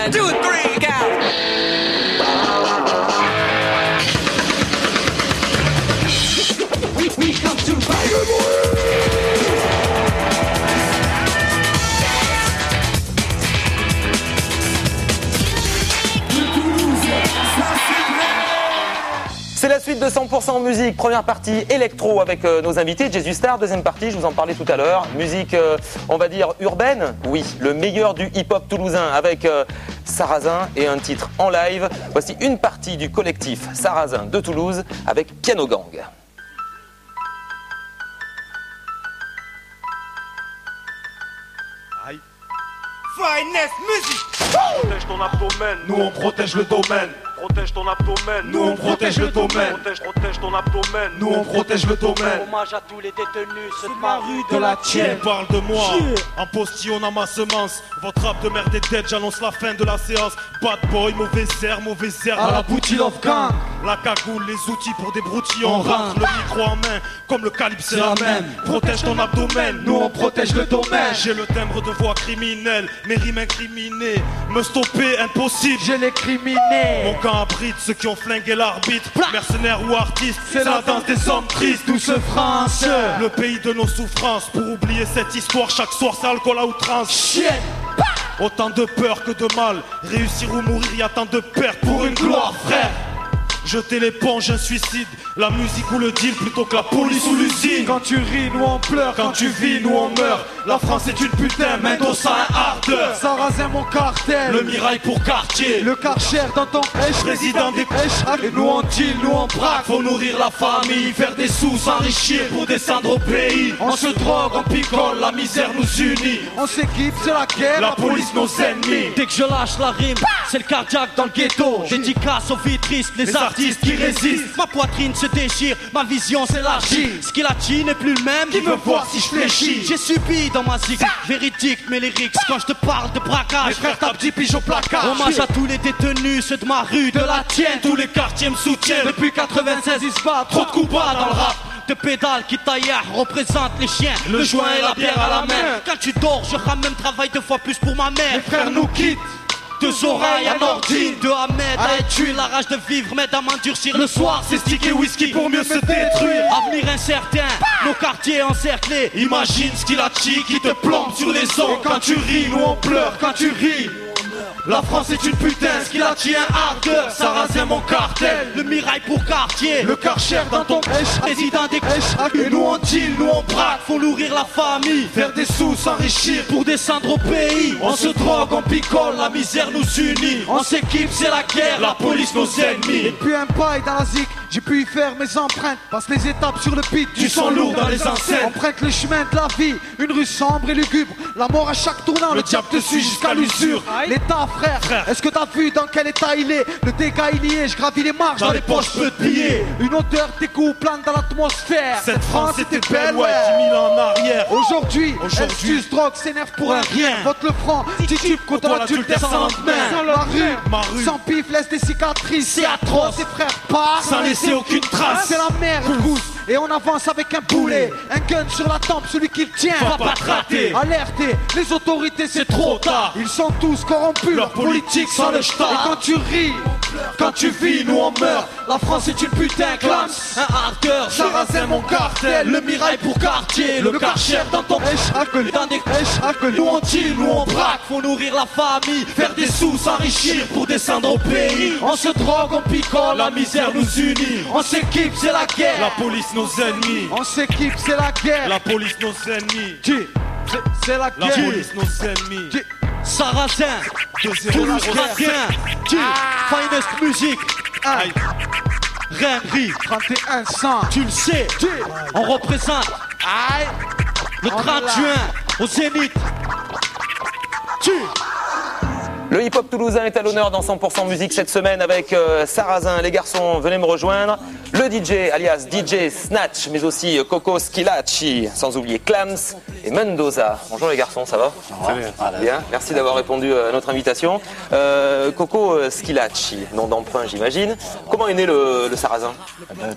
1, 2, 3, count. We come to C'est la suite de 100% musique, première partie électro avec nos invités, Jesus Star, deuxième partie, je vous en parlais tout à l'heure, musique on va dire urbaine, oui, le meilleur du hip-hop toulousain avec Sarrazin et un titre en live. Voici une partie du collectif Sarrazin de Toulouse avec Piano Gang. Finest music. Protège ton abdomen, nous on protège le domaine. Protège ton abdomen, nous on protège le domaine. Protège ton abdomen, nous on protège le domaine. Hommage à tous les détenus, ceux de ma rue, de la tienne. On parle de moi, en postillon à ma semence. Votre rap de merde est dead, j'annonce la fin de la séance. Bad boy, mauvais air, à la boutique of gang. La cagoule, les outils pour des broutilles. On rentre le micro en main, comme le calibre c'est la même. Protège ton abdomen, nous on protège le domaine. J'ai le timbre de voix criminelle, mes rimes incriminées. Me stopper, impossible, j'ai les criminés. Mon camp abrite ceux qui ont flingué l'arbitre. Mercenaires ou artistes, c'est la danse des hommes tristes. Douce France, le pays de nos souffrances. Pour oublier cette histoire, chaque soir c'est alcool à outrance. Chienne. Autant de peur que de mal, réussir ou mourir, y a tant de pertes pour une gloire, frère. Jeter l'éponge, un suicide, la musique ou le deal plutôt que la police ou l'usine. Quand tu ris, nous on pleure, quand tu vis, nous on meurt. La France est une putain, Mendoza un ardeur. Sarrazin mon cartel, le mirail pour quartier. Le Karcher dans ton président des et nous on deal, nous on braque. Faut nourrir la famille, faire des sous, s'enrichir pour descendre au pays. On se drogue, on picole, la misère nous unit. On s'équipe, c'est la guerre, la police nos ennemis. Dès que je lâche la rime, c'est le cardiaque dans le ghetto. Dédicace aux vitristes, les artistes qui résistent. Ma poitrine se déchire, ma vision s'élargit. Ce qui la tue n'est plus le même. Qui veut voir si je fléchis? J'ai subi dans ma zig véridique mes lyrics quand je te parle de braquage. Mes frères tapent 10 piges au placard. Hommage à tous les détenus, ceux de ma rue, de la tienne. Tous les quartiers me soutiennent. Depuis 96 ils se battent. Trop de coups bas dans le rap. De pédales qui taillèrent représentent les chiens. Le joint et la bière à la main. Quand tu dors, je ramène travail 2 fois plus pour ma mère. Mes frères nous quittent. 2 oreilles à Nordine, de Ahmed à Etuil, la rage de vivre m'aide à m'endurcir. Le soir, c'est stick et whisky pour mieux se détruire. Avenir incertain, nos quartiers encerclés. Imagine ce qu'il a chi qui te plombe sur les os. Quand tu ris, nous on pleure. Quand tu ris, la France est une putain, ce qu'il a tient ardeur. Sarrazin mon cartel, le mirail pour quartier. Le Karcher dans ton président des et nous on deal, nous on braque. Faut nourrir la famille, faire des sous, s'enrichir pour descendre au pays. On se drogue, on picole, la misère nous unit. On s'équipe, c'est la guerre, la police nos ennemis. Et puis un paille dans la zik, j'ai pu y faire mes empreintes. Passe les étapes sur le beat, du son lourd dans les enceintes. Emprunte le chemin de la vie, une rue sombre et lugubre. La mort à chaque tournant, le diable te suit jusqu'à l'usure. L'état frère, est-ce que t'as vu dans quel état il est? Le dégât il y est, je gravis les marches dans les poches peu de billets. Une odeur d'égout plane dans l'atmosphère. Cette France était belle, ouais, 10 000 ans en arrière. Aujourd'hui, excuse drogue s'énerve pour un rien. Vote le franc, titube contre l'adultère sans lendemain. Ma rue, sans pif, laisse des cicatrices. C'est atroce, tes frères passent sans laisser aucune trace. C'est la merde, gousse. Et on avance avec un boulet, un gun sur la tempe, celui qui le tient va pas te rater. Alerté, les autorités c'est trop tard. Ils sont tous corrompus, leur politique sans le shtar. Et quand tu ris, quand tu vis, nous on meurt. La France est une putain clams. Un hardeur, Sarrazin mon cartel. Le mirail pour quartier. Le Karcher dans ton dans des nous on deal, nous on braque. Faut nourrir la famille, faire des sous, s'enrichir pour descendre au pays. On se drogue, on picole, la misère nous unit. On s'équipe, c'est la guerre. La police nos ennemis. On s'équipe, c'est la guerre. La police nos ennemis. C'est la guerre. La police nos ennemis. Sarrazin, Toulouse Chrétien, Finest Music, Rinnerie, 31 100. Tu le sais, on représente le 30 juin au Zénith. Le hip-hop toulousain est à l'honneur dans 100% musique cette semaine avec Sarrazin. Les garçons, venez me rejoindre. Le DJ, alias DJ Snatch, mais aussi Coco Schilacci, sans oublier Clams et Mendoza. Bonjour les garçons, ça va? Bien, merci d'avoir répondu à notre invitation. Coco Schilacci, nom d'emprunt j'imagine. Comment est né le Sarrazin?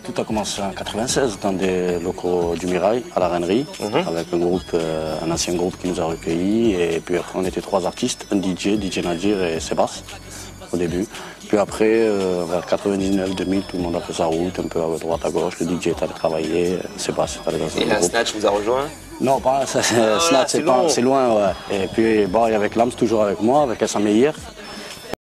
Tout a commencé en 96 dans des locaux du Mirail, à la Rinnerie, avec un ancien groupe qui nous a recueillis. Et puis après on était 3 artistes, un DJ Nadia dire, et Sébastien au début. Puis après, vers 99-2000, tout le monde a fait sa route, un peu à droite à gauche. Le DJ est allé travailler, Sébastien est allé dans un Et la groupe. Snatch vous a rejoint? Non, pas Snatch, c'est loin, ouais. Et puis, bon, il y avait Clams toujours avec moi, avec Essa Meir.